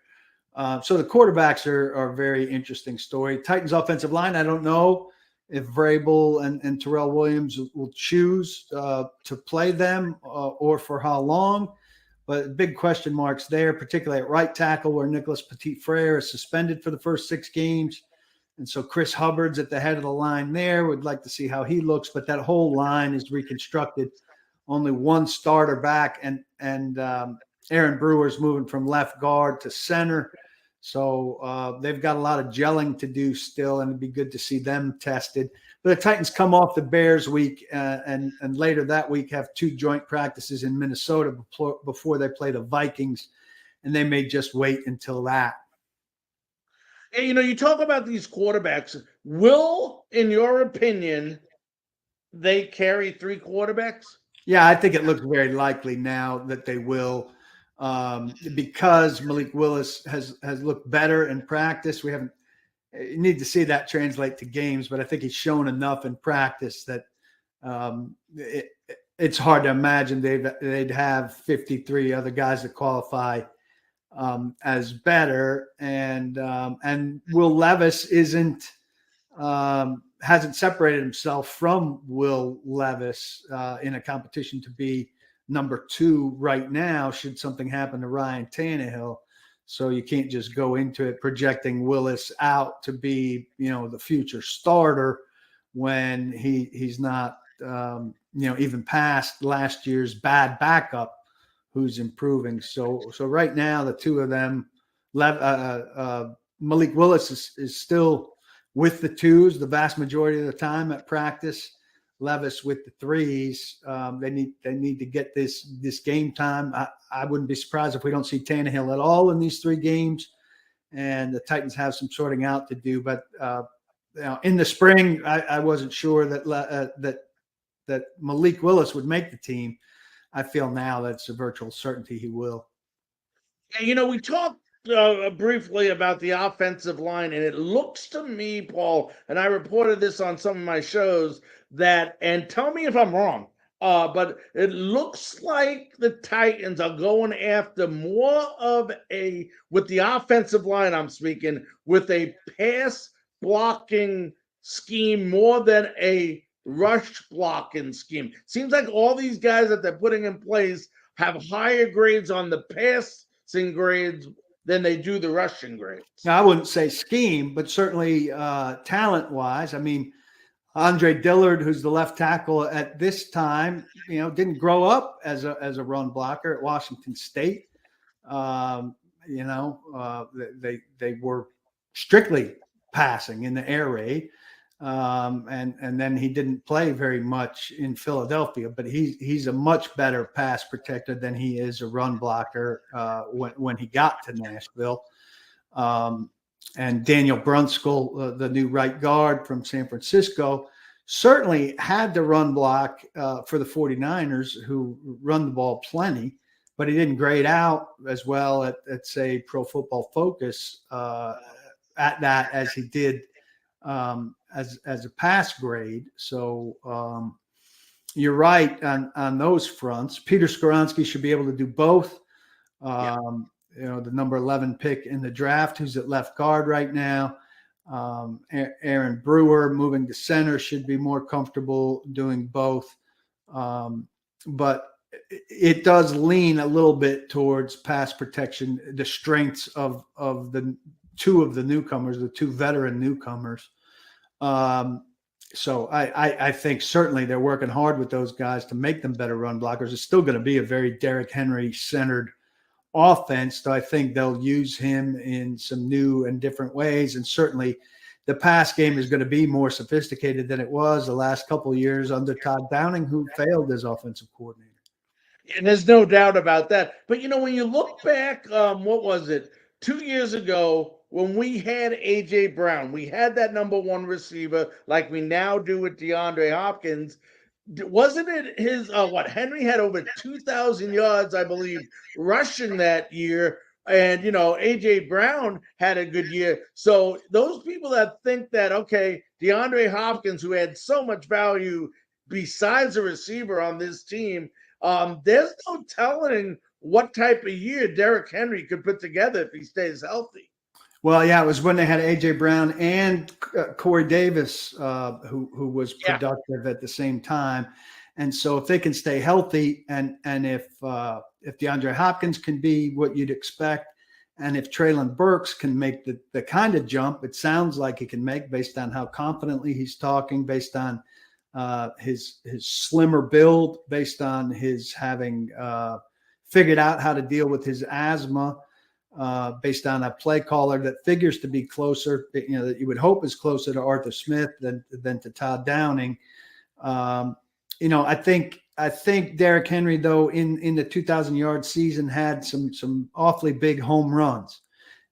So the quarterbacks are a very interesting story. Titans' offensive line, I don't know if Vrabel and Terrell Williams will choose to play them or for how long. But big question marks there, particularly at right tackle, where Nicholas Petit-Frere is suspended for the first 6 games. And so Chris Hubbard's at the head of the line there. Would like to see how he looks. But that whole line is reconstructed. Only one starter back, and Aaron Brewer's moving from left guard to center. So they've got a lot of gelling to do still, and it'd be good to see them tested. But the Titans come off the Bears week and later that week have 2 joint practices in Minnesota before they play the Vikings, and they may just wait until that. Hey, you talk about these quarterbacks. Will, in your opinion, they carry 3 quarterbacks? Yeah, I think it looks very likely now that they will, because Malik Willis has looked better in practice. We haven't you need to see that translate to games, but I think he's shown enough in practice that it's hard to imagine they'd have 53 other guys that qualify as better. And Will Levis hasn't separated himself from Will Levis in a competition to be number 2 right now, should something happen to Ryan Tannehill. So you can't just go into it projecting Willis out to be, the future starter when he's not, even past last year's bad backup who's improving. So right now, the two of them, Malik Willis is still with the 2s the vast majority of the time at practice. Levis with the 3s. They need to get this game time. I wouldn't be surprised if we don't see Tannehill at all in these 3 games, and the Titans have some sorting out to do. But in the spring, I wasn't sure that Malik Willis would make the team. I feel now that's a virtual certainty he will. We talked briefly about the offensive line, and it looks to me, Paul, and I reported this on some of my shows, and tell me if I'm wrong, but it looks like the Titans are going after more of with the offensive line, I'm speaking, with a pass blocking scheme more than a rush blocking scheme. Seems like all these guys that they're putting in place have higher grades on the passing grades than they do the rushing grades. Now, I wouldn't say scheme, but certainly talent-wise. I mean, Andre Dillard, who's the left tackle at this time, didn't grow up as a run blocker at Washington State. They were strictly passing in the air raid. And then he didn't play very much in Philadelphia, but he's a much better pass protector than he is a run blocker when he got to Nashville. And Daniel Brunskill, the new right guard from San Francisco, certainly had to run block for the 49ers, who run the ball plenty, but he didn't grade out as well at say, Pro Football Focus at that as he did as a pass grade. So you're right on those fronts. Peter Skoronski should be able to do both. The number 11 pick in the draft, who's at left guard right now. Aaron Brewer moving to center should be more comfortable doing both. But it does lean a little bit towards pass protection, the strengths of the 2 of the newcomers, the 2 veteran newcomers. So I think certainly they're working hard with those guys to make them better run blockers. It's still going to be a very Derrick Henry centered offense. So I think they'll use him in some new and different ways. And certainly the pass game is going to be more sophisticated than it was the last couple of years under Todd Downing, who failed as offensive coordinator. And there's no doubt about that. But, when you look back, what was it, 2 years ago, when we had A.J. Brown, we had that number 1 receiver like we now do with DeAndre Hopkins. Wasn't it Henry had over 2,000 yards, I believe, rushing that year. And, A.J. Brown had a good year. So those people that think that, okay, DeAndre Hopkins, who had so much value besides a receiver on this team, there's no telling what type of year Derrick Henry could put together if he stays healthy. Well, yeah, it was when they had A.J. Brown and Corey Davis, who was productive at the same time. And so if they can stay healthy and if DeAndre Hopkins can be what you'd expect, and if Treylon Burks can make the kind of jump it sounds like he can make based on how confidently he's talking, based on his slimmer build, based on his having figured out how to deal with his asthma, based on a play caller that figures to be closer, that you would hope is closer to Arthur Smith than to Todd Downing. I think Derrick Henry, though, in the 2,000-yard season had some awfully big home runs.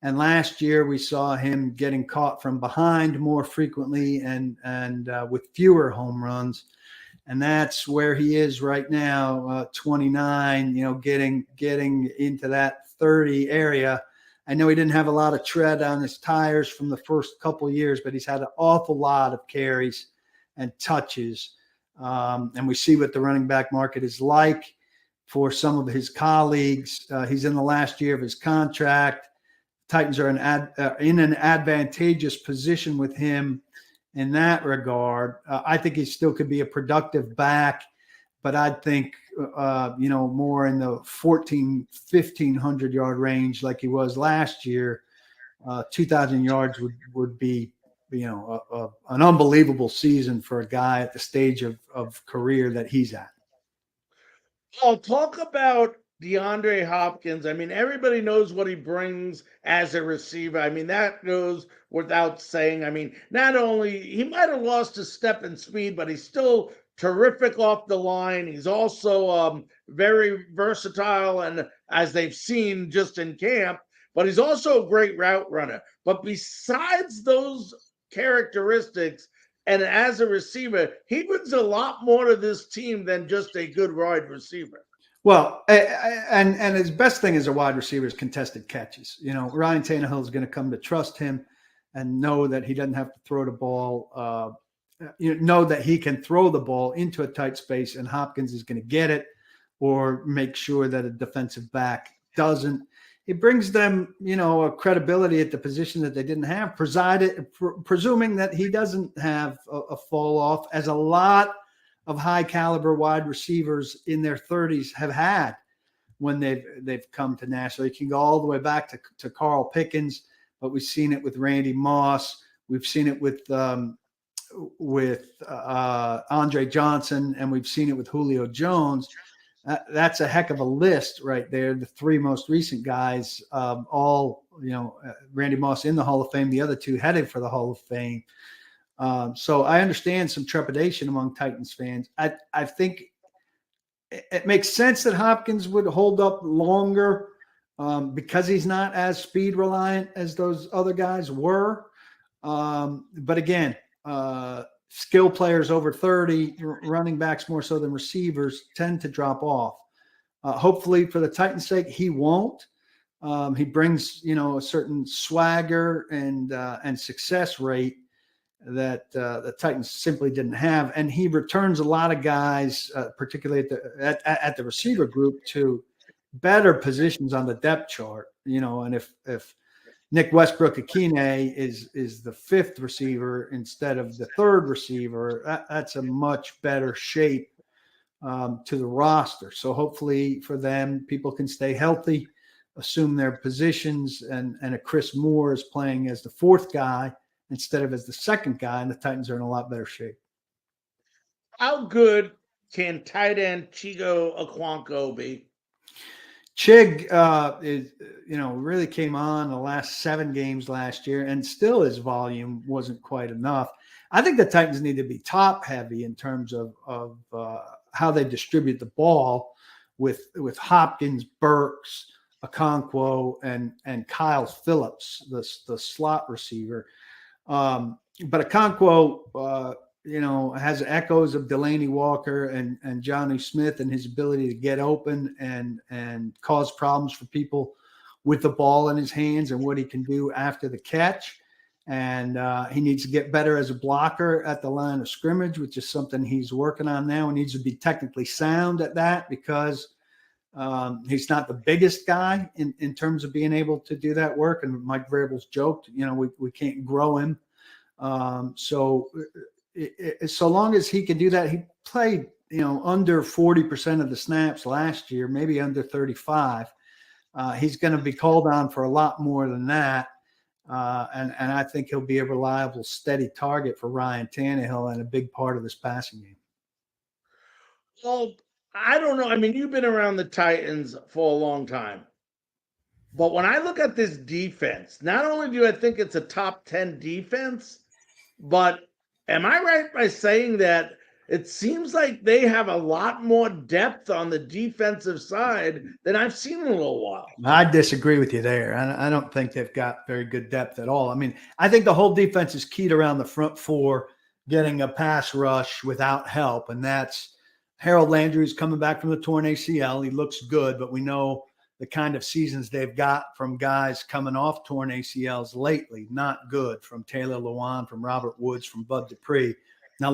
And last year we saw him getting caught from behind more frequently and with fewer home runs. And that's where he is right now, 29, getting into that 30 area. I know he didn't have a lot of tread on his tires from the first couple of years, but he's had an awful lot of carries and touches. And we see what the running back market is like for some of his colleagues. He's in the last year of his contract. Titans are in an advantageous position with him in that regard. I think he still could be a productive back, but I think, more in the 1,500 yard range like he was last year. 2,000 yards would be, an unbelievable season for a guy at the stage of career that he's at. I'll talk about DeAndre Hopkins. I mean, everybody knows what he brings as a receiver. I mean, that goes without saying. I mean, not only he might have lost his step and speed, but he's still terrific off the line. He's also very versatile, and as they've seen just in camp, but he's also a great route runner. But besides those characteristics, and as a receiver, he brings a lot more to this team than just a good wide receiver. Well, and his best thing as a wide receiver is contested catches. Ryan Tannehill is going to come to trust him and know that he doesn't have to throw the ball. Know that he can throw the ball into a tight space, and Hopkins is going to get it or make sure that a defensive back doesn't. It brings them, a credibility at the position that they didn't have, presuming that he doesn't have a fall off, as a lot of high caliber wide receivers in their 30s have had when they've come to Nashville. You can go all the way back to Carl Pickens, but we've seen it with Randy Moss. We've seen it with Andre Johnson, and we've seen it with Julio Jones. That's a heck of a list right there. The three most recent guys, Randy Moss in the Hall of Fame, the other two headed for the Hall of Fame. So I understand some trepidation among Titans fans. I think it makes sense that Hopkins would hold up longer because he's not as speed reliant as those other guys were. But again, skill players over 30, running backs more so than receivers, tend to drop off. Hopefully for the Titans' sake, he won't. He brings, a certain swagger and success rate that the Titans simply didn't have. And he returns a lot of guys, particularly at the receiver group, to better positions on the depth chart, and if Nick Westbrook-Akine is the fifth receiver instead of the third receiver, that's a much better shape to the roster. So hopefully for them, people can stay healthy, assume their positions, and a Chris Moore is playing as the fourth guy instead of as the second guy, and the Titans are in a lot better shape. How good can tight end Chigo Okonkwo be? Chig really came on the last 7 games last year, and still his volume wasn't quite enough. I think the Titans need to be top heavy in terms of how they distribute the ball with Hopkins, Burks, Okonkwo, and Kyle Phillips, the slot receiver. But Okonkwo, has echoes of Delaney Walker and Johnny Smith, and his ability to get open and cause problems for people with the ball in his hands and what he can do after the catch. And he needs to get better as a blocker at the line of scrimmage, which is something he's working on now. He needs to be technically sound at that because he's not the biggest guy in terms of being able to do that work. And Mike Vrabel's joked, we can't grow him. So long as he can do that, he played, under 40% of the snaps last year, maybe under 35. He's going to be called on for a lot more than that. And I think he'll be a reliable, steady target for Ryan Tannehill and a big part of this passing game. Well, I don't know. I mean, you've been around the Titans for a long time. But when I look at this defense, not only do I think it's a top 10 defense, but am I right by saying that it seems like they have a lot more depth on the defensive side than I've seen in a little while? I disagree with you there. I don't think they've got very good depth at all. I mean, I think the whole defense is keyed around the front four, getting a pass rush without help, and that's Harold Landry's coming back from the torn ACL. He looks good, but we know the kind of seasons they've got from guys coming off torn ACLs lately, not good, from Taylor Lewan, from Robert Woods, from Bud Dupree. Now,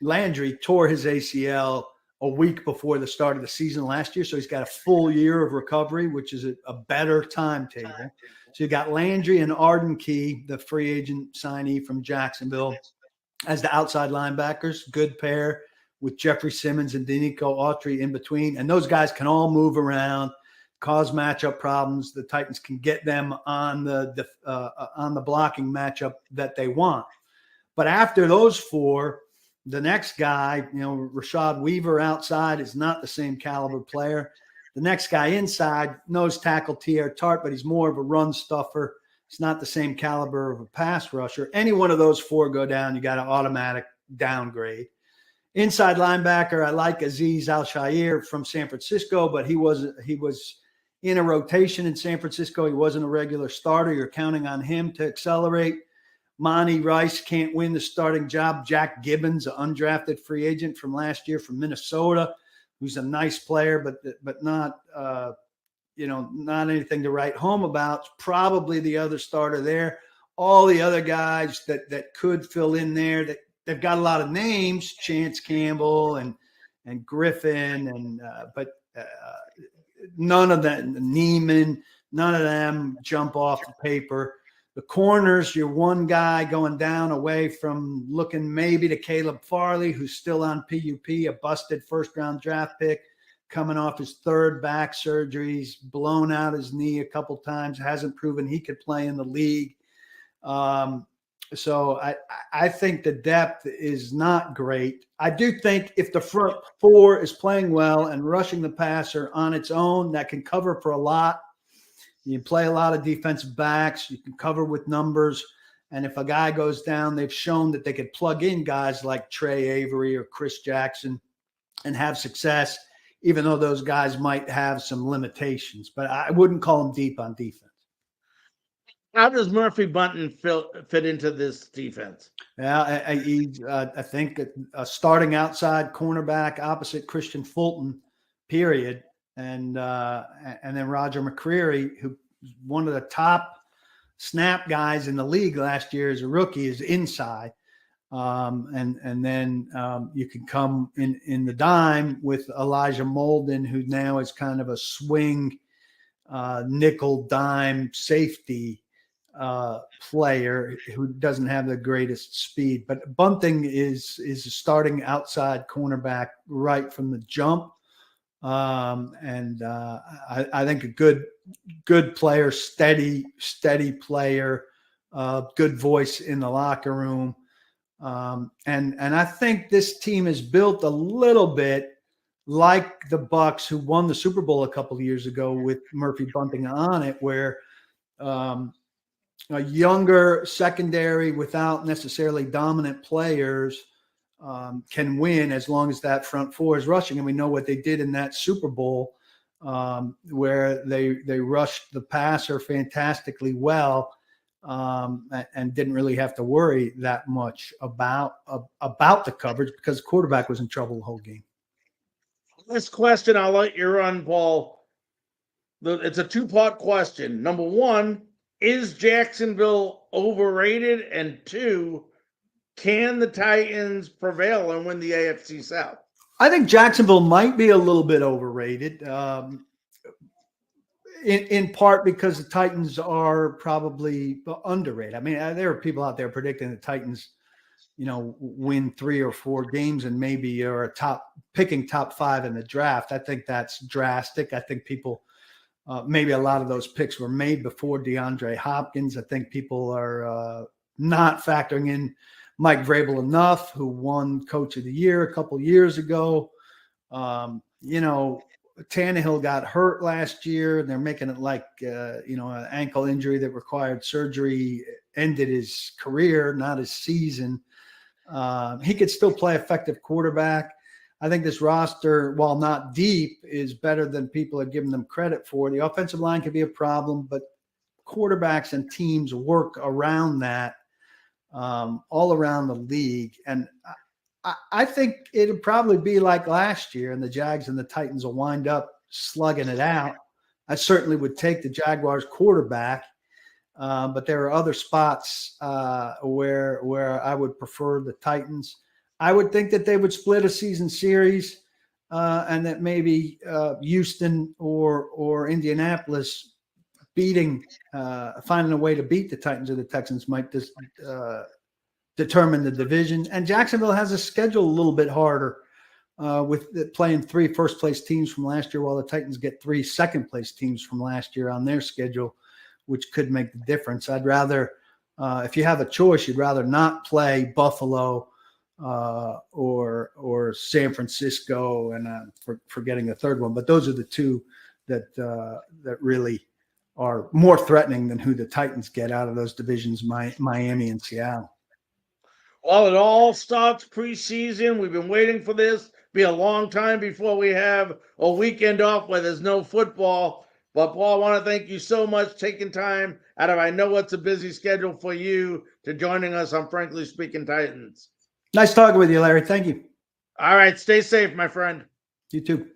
Landry tore his ACL a week before the start of the season last year, so he's got a full year of recovery, which is a better timetable. So you got Landry and Arden Key, the free agent signee from Jacksonville, as the outside linebackers. Good pair with Jeffrey Simmons and Denico Autry in between. And those guys can all move around, cause matchup problems. The Titans can get them on the blocking matchup that they want. But after those four, the next guy, Rashad Weaver outside is not the same caliber player. The next guy inside, nose tackle T.R. Tart, but he's more of a run stuffer. It's not the same caliber of a pass rusher. Any one of those four go down, you got an automatic downgrade. Inside linebacker, I like Azeez Al-Shaair from San Francisco, but he was in a rotation in San Francisco. He wasn't a regular starter. You're counting on him to accelerate. Monty Rice can't win the starting job. Jack Gibbons, an undrafted free agent from last year from Minnesota, who's a nice player, but not not anything to write home about. Probably the other starter there. All the other guys that could fill in there, they've got a lot of names, Chance Campbell and Griffin, but none of them, Neiman, none of them jump off the paper. The corners, you're one guy going down away from looking maybe to Caleb Farley, who's still on PUP, a busted first-round draft pick, coming off his third back surgeries, blown out his knee a couple times, hasn't proven he could play in the league. So I think the depth is not great. I do think if the front four is playing well and rushing the passer on its own, that can cover for a lot. You play a lot of defensive backs. You can cover with numbers. And if a guy goes down, they've shown that they could plug in guys like Trey Avery or Chris Jackson and have success, even though those guys might have some limitations. But I wouldn't call them deep on defense. How does Murphy Bunting fit into this defense? Yeah, I think a starting outside cornerback opposite Christian Fulton, period. And then Roger McCreary, who one of the top snap guys in the league last year as a rookie, is inside. And then you can come in the dime with Elijah Molden, who now is kind of a swing nickel dime safety player who doesn't have the greatest speed. But Bunting is a starting outside cornerback right from the jump. I think a good player, steady player, good voice in the locker room. And I think this team is built a little bit like the Bucs, who won the Super Bowl a couple of years ago with Murphy Bunting on it, where a younger secondary without necessarily dominant players can win as long as that front four is rushing. And we know what they did in that Super Bowl, where they rushed the passer fantastically well, and didn't really have to worry that much about the coverage because the quarterback was in trouble the whole game. This question, I'll let you run, Paul. It's a two-part question. Number one, is Jacksonville overrated? And two, can the Titans prevail and win the AFC South? I think Jacksonville might be a little bit overrated, in part because the Titans are underrated. I mean, there are people out there predicting the Titans, win 3 or 4 games and maybe are picking top 5 in the draft. I think that's drastic. I think people, maybe a lot of those picks were made before DeAndre Hopkins. I think people are not factoring in Mike Vrabel enough, who won Coach of the Year a couple years ago. Tannehill got hurt last year, and they're making it like, an ankle injury that required surgery ended his career, not his season. He could still play effective quarterback. I think this roster, while not deep, is better than people are giving them credit for. The offensive line could be a problem, but quarterbacks and teams work around that. all around the league. And I think it'll probably be like last year, and the Jags and the Titans will wind up slugging it out. I certainly would take the Jaguars quarterback, but there are other spots where I would prefer the Titans. I would think that they would split a season series, and that maybe Houston or Indianapolis finding a way to beat the Titans or the Texans might determine the division. And Jacksonville has a schedule a little bit harder with playing 3 first-place teams from last year, while the Titans get 3 second-place teams from last year on their schedule, which could make the difference. I'd rather, if you have a choice, you'd rather not play Buffalo or San Francisco, and forgetting the third one. But those are the two that really are more threatening than who the Titans get out of those divisions, Miami and Seattle. Well, it all starts preseason. We've been waiting for this. Be a long time before we have a weekend off where there's no football. But Paul, I want to thank you so much taking time out of, I know it's a busy schedule for you, to joining us on Frankly Speaking Titans. Nice talking with you, Larry. Thank you. All right, stay safe, my friend. You too.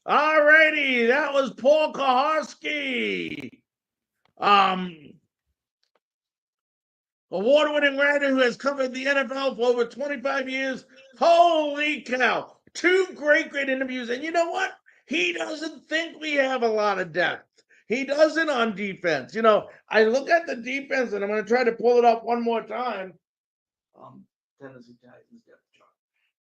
All righty, that was Paul Kuharsky. Award-winning writer who has covered the NFL for over 25 years. Holy cow. 2 great interviews. And you know what? He doesn't think we have a lot of depth. He doesn't on defense. You know, I look at the defense, and I'm going to try to pull it up one more time. Tennessee Titans depth chart.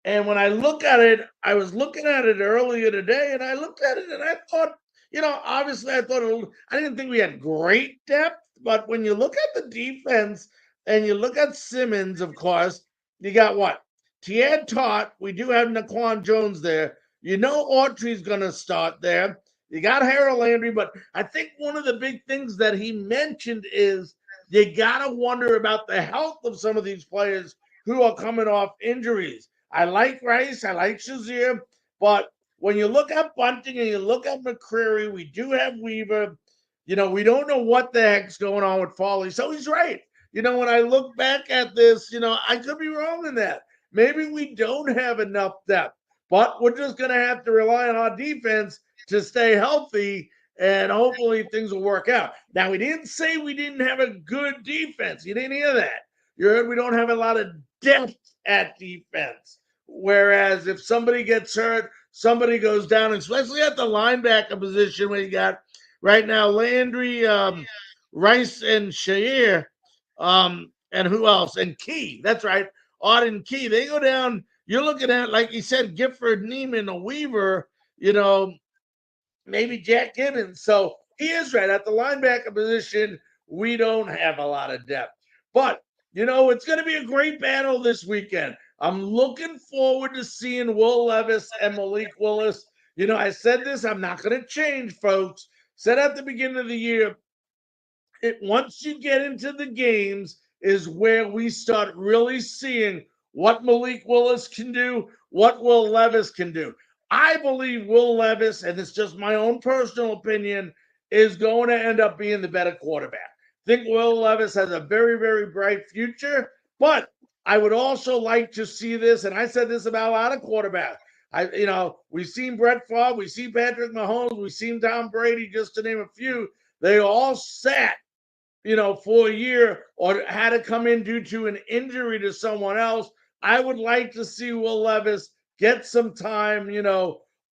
And when I look at it, I was looking at it earlier today, and I looked at it, and I thought, you know, obviously I didn't think we had great depth, but when you look at the defense, and you look at Simmons, of course, you got what? Tiad Tot. We do have Naquan Jones there. You know Autry's going to start there. You got Harold Landry, but I think one of the big things that he mentioned is you got to wonder about the health of some of these players who are coming off injuries. I like Rice. I like Shazier. But when you look at Bunting and you look at McCreary, we do have Weaver. You know, we don't know what the heck's going on with Foley. So he's right. You know, when I look back at this, you know, I could be wrong in that. Maybe we don't have enough depth, but we're just going to have to rely on our defense to stay healthy, and hopefully things will work out. Now, we didn't say we didn't have a good defense. You didn't hear that. You heard we don't have a lot of depth at defense. Whereas if somebody gets hurt, somebody goes down, especially at the linebacker position where you got right now Landry, Rice, and Shair. And who else? And Key. That's right. Auden Key. They go down. You're looking at, like you said, Gifford, Neiman, a Weaver, you know, maybe Jack Gibbons. So he is right. At the linebacker position, we don't have a lot of depth. But, you know, it's going to be a great battle this weekend. I'm looking forward to seeing Will Levis and Malik Willis. You know, I said this. I'm not going to change, folks. Said at the beginning of the year, once you get into the games is where we start really seeing what Malik Willis can do, what Will Levis can do. I believe Will Levis, and it's just my own personal opinion, is going to end up being the better quarterback. I think Will Levis has a very, very bright future, but I would also like to see this, and I said this about a lot of quarterbacks. We've seen Brett Favre, we've seen Patrick Mahomes, we've seen Tom Brady, just to name a few. They all sat for a year or had to come in due to an injury to someone else. I would like to see Will Levis get some time,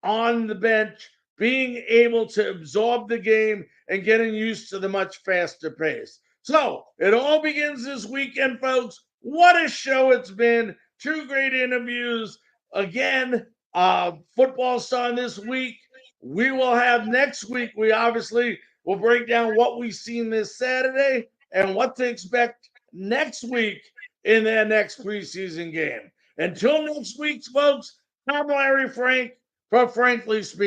on the bench, being able to absorb the game and getting used to the much faster pace. So it all begins this weekend, folks. What a show it's been. 2 great interviews. Again, football starting this week. We will have next week. We obviously will break down what we've seen this Saturday and what to expect next week in their next preseason game. Until next week, folks, I'm Larry Frank for Frankly Speaking.